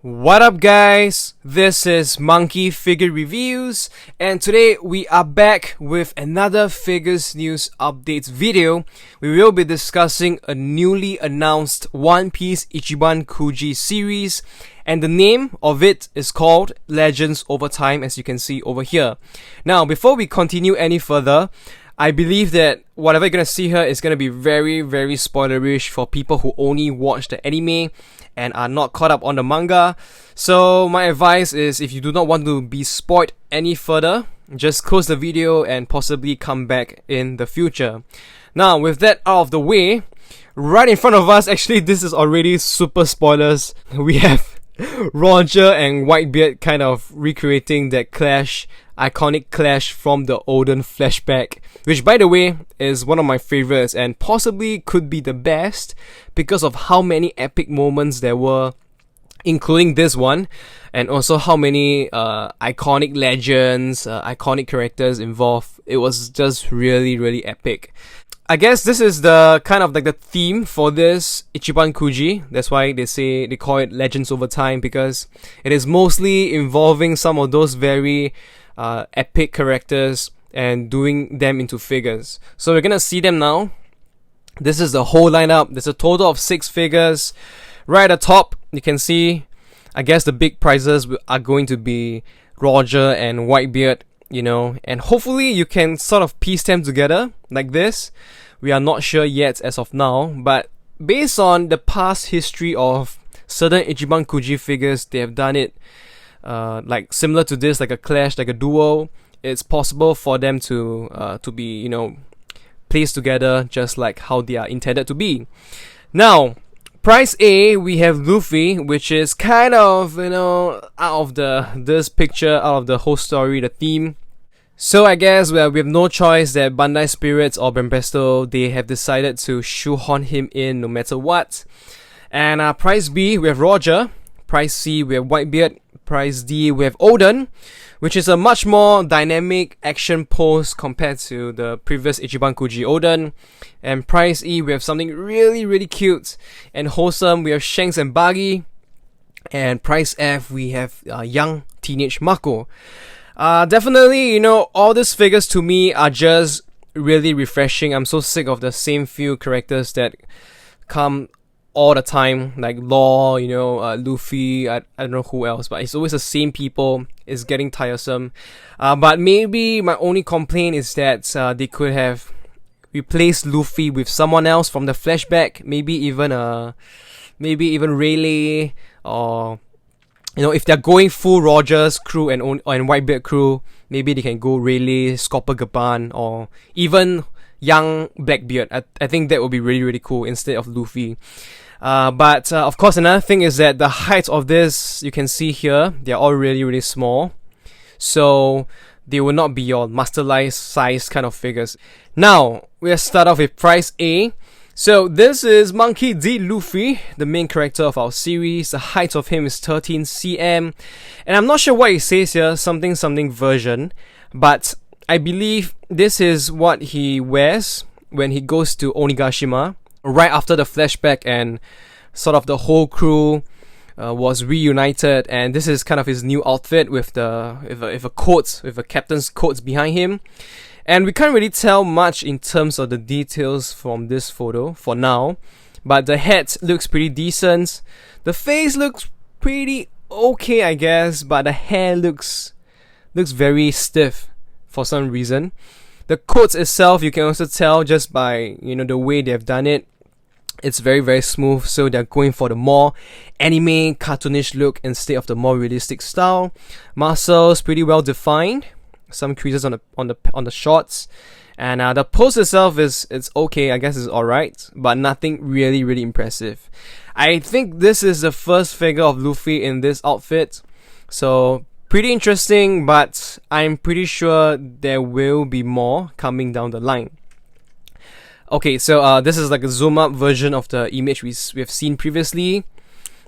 What up guys, this is Monkey Figure Reviews and today we are back with another Figures News Updates video. We will be discussing a newly announced One Piece Ichiban Kuji series and the name of it is called Legends Over Time, as you can see over here. Now before we continue any further, I believe that whatever you're gonna see here is gonna be very spoilerish for people who only watch the anime and are not caught up on the manga. So my advice is, if you do not want to be spoiled any further, just close the video and possibly come back in the future. Now with that out of the way, right in front of us, actually this is already super spoilers, we have Roger and Whitebeard kind of recreating that iconic clash from the Oden flashback, which by the way is one of my favorites and possibly could be the best because of how many epic moments there were, including this one, and also how many iconic legends, iconic characters involved. It was just really epic. I guess this is the kind of like the theme for this Ichiban Kuji. That's why they call it Legends Over Time, because it is mostly involving some of those very epic characters and doing them into figures. So we're gonna see them now. This is the whole lineup. There's a total of 6 figures. Right at the top, you can see, I guess the big prizes are going to be Roger and Whitebeard, you know, and hopefully you can sort of piece them together like this. We are not sure yet as of now, but based on the past history of certain Ichiban Kuji figures, they have done it like similar to this, like a clash, like a duo. It's possible for them to be, you know, placed together just like how they are intended to be. Now, prize A, we have Luffy, which is kind of, you know, out of this picture, out of the whole story, the theme. So I guess we have no choice that Bandai Spirits or Banpresto, they have decided to shoehorn him in no matter what. And prize B, we have Roger. Prize C, we have Whitebeard. Prize D, we have Oden, which is a much more dynamic action pose compared to the previous Ichiban Kuji Oden. And prize E, we have something really cute and wholesome. We have Shanks and Buggy. And prize F, we have young teenage Mako. Definitely, you know, all these figures to me are just really refreshing. I'm so sick of the same few characters that come all the time, like Law, you know, Luffy, I don't know who else, but it's always the same people. It's getting tiresome. But maybe my only complaint is that they could have replaced Luffy with someone else from the flashback, maybe even Rayleigh, or you know, if they're going full Rogers crew and Whitebeard crew, maybe they can go Rayleigh, Scorpion, or even young Blackbeard. I think that would be really cool instead of Luffy. But of course, another thing is that the height of this, you can see here, they're all really small, so they will not be your Master size kind of figures. Now we'll start off with prize A. So this is Monkey D. Luffy, the main character of our series. The height of him is 13 cm, and I'm not sure what it says here, something version, but I believe this is what he wears when he goes to Onigashima right after the flashback and sort of the whole crew was reunited, and this is kind of his new outfit with a captain's coat behind him. And we can't really tell much in terms of the details from this photo for now, but the head looks pretty decent. The face looks pretty okay, I guess, but the hair looks very stiff for some reason. The coat itself, you can also tell just by, you know, the way they've done it. It's very smooth, so they're going for the more anime cartoonish look instead of the more realistic style. Muscles pretty well defined. Some creases on the shorts, and the pose itself it's okay, I guess it's alright, but nothing really impressive. I think this is the first figure of Luffy in this outfit, so pretty interesting, but I'm pretty sure there will be more coming down the line. Okay, so this is like a zoom up version of the image we have seen previously,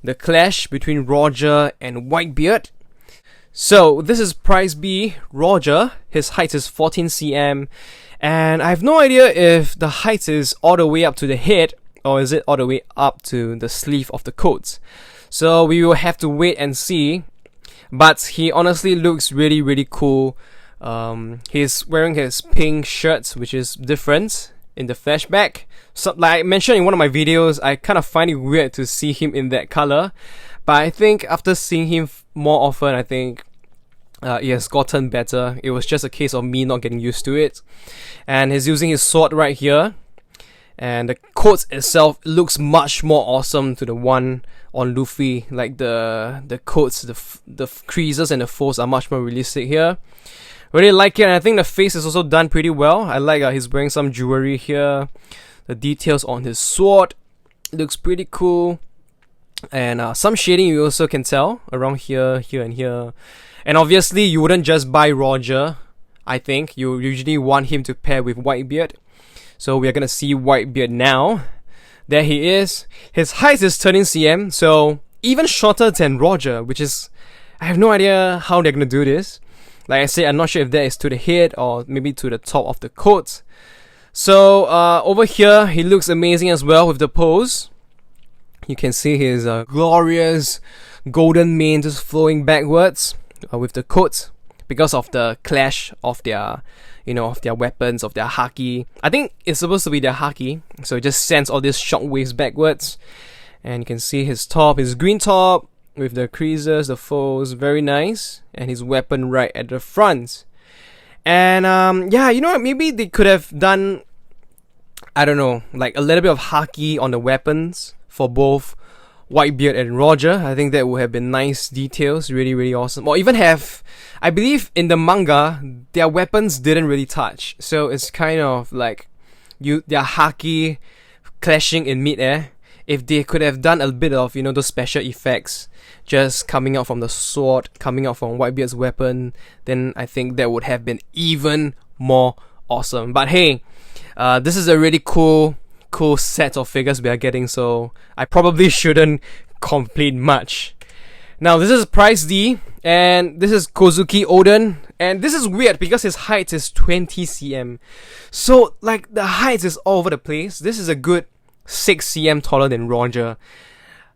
the clash between Roger and Whitebeard. So this is prize B, Roger. His height is 14 cm, and I have no idea if the height is all the way up to the head or is it all the way up to the sleeve of the coat. So we will have to wait and see. But he honestly looks really cool. He's wearing his pink shirt, which is different in the flashback. So, like I mentioned in one of my videos, I kind of find it weird to see him in that color. But I think after seeing him more often, I think it has gotten better. It was just a case of me not getting used to it. And he's using his sword right here. And the coat itself looks much more awesome to the one on Luffy. Like the coats, the creases and the folds are much more realistic here. Really like it, and I think the face is also done pretty well. I like he's wearing some jewelry here. The details on his sword looks pretty cool. And some shading you also can tell around here, here and here. And obviously you wouldn't just buy Roger. I think you usually want him to pair with Whitebeard. So we are gonna see Whitebeard now. There he is. His height is 13 cm, so even shorter than Roger, which is... I have no idea how they're gonna do this. Like I said, I'm not sure if that is to the head or maybe to the top of the coat. So over here, he looks amazing as well with the pose. You can see his glorious golden mane just flowing backwards with the coat because of the clash of their, of their weapons, of their haki. I think it's supposed to be their haki, so it just sends all these shockwaves backwards. And you can see his top, his green top with the creases, the folds, very nice. And his weapon right at the front. And yeah, you know what, maybe they could have done, I don't know, like a little bit of haki on the weapons for both Whitebeard and Roger. I think that would have been nice details, really awesome. Or even have, I believe in the manga, their weapons didn't really touch. So it's kind of like their haki clashing in midair. If they could have done a bit of, those special effects just coming out from the sword, coming out from Whitebeard's weapon, then I think that would have been even more awesome. But hey, this is a really cool set of figures we are getting, so I probably shouldn't complain much. Now this is Price D, and this is Kozuki Oden, and this is weird because his height is 20 cm. So like the height is all over the place. This is a good 6 cm taller than Roger.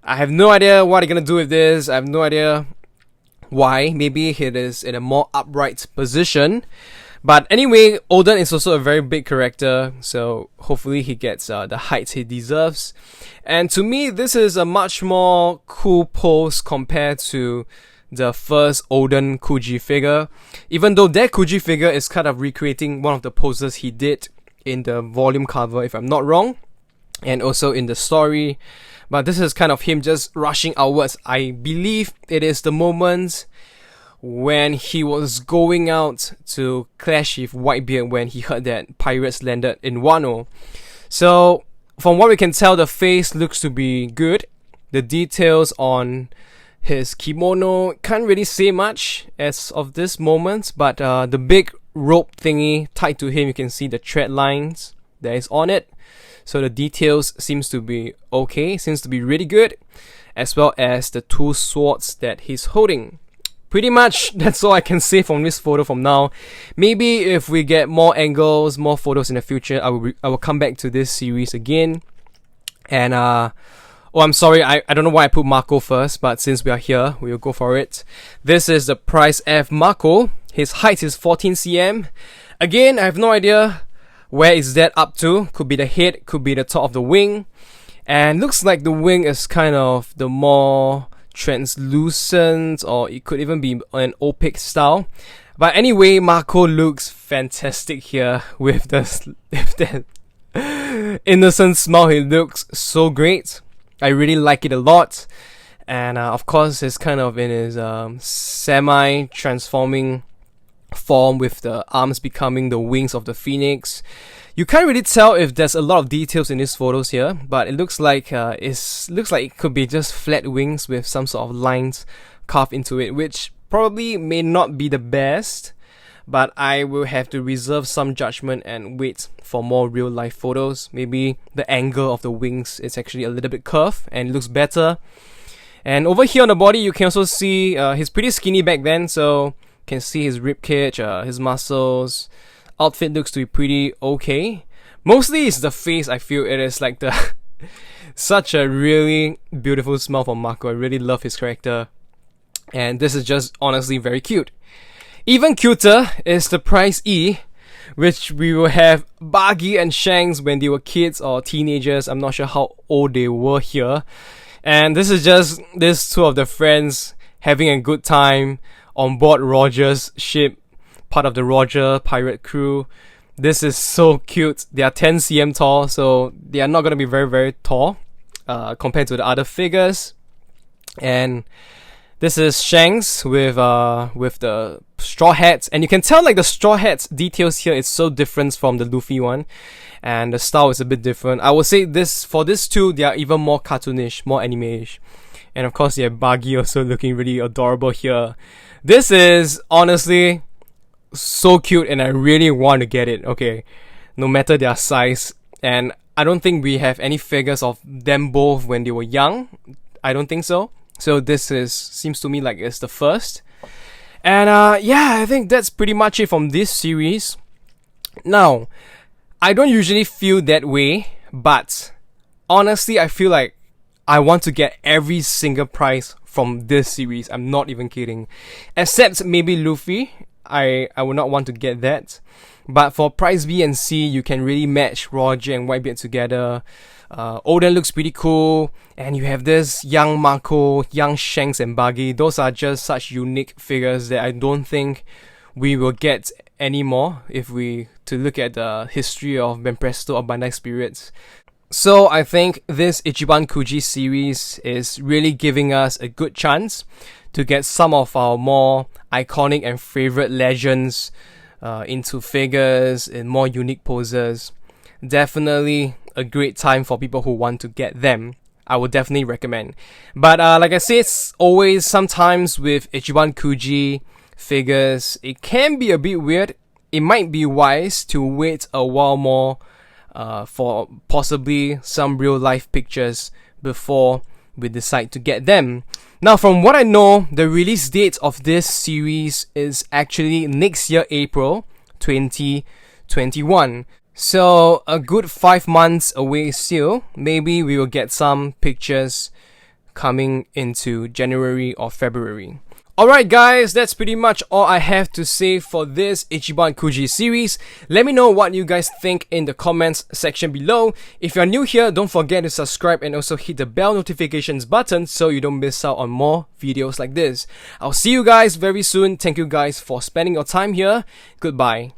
I have no idea what they're gonna do with this. I have no idea why. Maybe he is in a more upright position. But anyway, Oden is also a very big character, so hopefully he gets the height he deserves. And to me, this is a much more cool pose compared to the first Oden Kuji figure. Even though that Kuji figure is kind of recreating one of the poses he did in the volume cover, if I'm not wrong, and also in the story. But this is kind of him just rushing outwards. I believe it is the moment when he was going out to clash with Whitebeard when he heard that pirates landed in Wano. So from what we can tell, the face looks to be good. The details on his kimono can't really say much as of this moment, but the big rope thingy tied to him, you can see the thread lines that is on it. So the details seems to be okay, seems to be really good, as well as the two swords that he's holding. Pretty much that's all I can say from this photo from now. Maybe if we get more angles, more photos in the future, I will come back to this series again. And oh, I'm sorry, I don't know why I put Mako first, but since we are here, we will go for it. This is the Price F Mako. His height is 14 cm. Again, I have no idea where is that up to. Could be the head, could be the top of the wing. And looks like the wing is kind of the more translucent, or it could even be an opaque style. But anyway, Mako looks fantastic here with that innocent smile. He looks so great. I really like it a lot. And of course, it's kind of in his semi-transforming form with the arms becoming the wings of the phoenix. You can't really tell if there's a lot of details in these photos here, but it looks like it could be just flat wings with some sort of lines carved into it, which probably may not be the best, but I will have to reserve some judgment and wait for more real life photos. Maybe the angle of the wings is actually a little bit curved and it looks better. And over here on the body, you can also see he's pretty skinny back then, so you can see his ribcage, his muscles. Outfit looks to be pretty okay. Mostly it's the face. I feel it is like the Such a really beautiful smile from Mako. I really love his character. And this is just honestly very cute. Even cuter is the Prize E, which we will have Buggy and Shanks when they were kids or teenagers. I'm not sure how old they were here. And this is just these two of the friends having a good time on board Roger's ship, part of the Roger pirate crew. This is so cute. They are 10 cm tall, so they are not going to be very, very tall compared to the other figures. And this is Shanks with the straw hats, and you can tell like the straw hats details here is so different from the Luffy one, and the style is a bit different. I would say for this two, they are even more cartoonish, more anime-ish. And of course, you have Buggy also looking really adorable here. This is honestly so cute, and I really want to get it. Okay, no matter their size, and I don't think we have any figures of them both when they were young. I don't think so. So this seems to me like it's the first. And yeah, I think that's pretty much it from this series. Now, I don't usually feel that way, but honestly, I feel like I want to get every single prize from this series. I'm not even kidding. Except maybe Luffy. I would not want to get that. But for Prize B and C, you can really match Roger and Whitebeard together. Oden looks pretty cool, and you have this young Mako, young Shanks and Buggy. Those are just such unique figures that I don't think we will get anymore if we to look at the history of Banpresto or Bandai Spirits. So I think this Ichiban Kuji series is really giving us a good chance to get some of our more iconic and favorite legends into figures in more unique poses. Definitely a great time for people who want to get them. I would definitely recommend. But like I said, it's always sometimes with Ichiban Kuji figures, it can be a bit weird. It might be wise to wait a while more for possibly some real life pictures before we decide to get them. Now, from what I know, the release date of this series is actually next year, April 2021. So, a good 5 months away still. Maybe we will get some pictures coming into January or February. Alright guys, that's pretty much all I have to say for this Ichiban Kuji series. Let me know what you guys think in the comments section below. If you're new here, don't forget to subscribe and also hit the bell notifications button so you don't miss out on more videos like this. I'll see you guys very soon. Thank you guys for spending your time here. Goodbye.